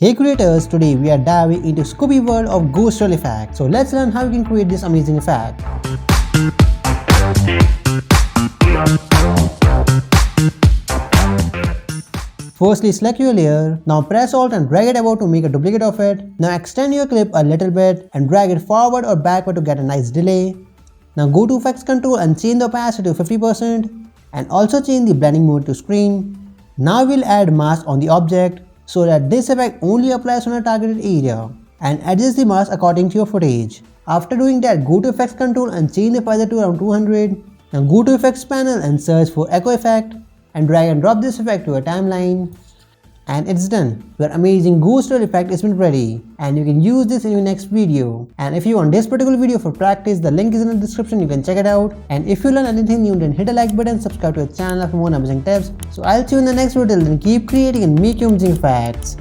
Hey creators, today we are diving into Scooby world of ghost trail effect. So let's learn how you can create this amazing effect. Firstly, select your layer. Now press Alt and drag it about to make a duplicate of it. Now extend your clip a little bit and drag it forward or backward to get a nice delay. Now go to Effects Control and change the opacity to 50% and also change the blending mode to screen. Now we'll add mask on the object so that this effect only applies on a targeted area and adjust the mask according to your footage. After doing that, go to Effects Control and change the feather to around 200. Now go to Effects panel and search for Echo Effect and drag and drop this effect to a timeline. And it's done. Your amazing ghost trail effect has been ready and you can use this in your next video. And if you want this particular video for practice, the link is in the description, you can check it out. And if you learn anything new, then hit a like button, subscribe to the channel for more amazing tips. So I'll see you in the next video. Till then, keep creating and make your amazing effects.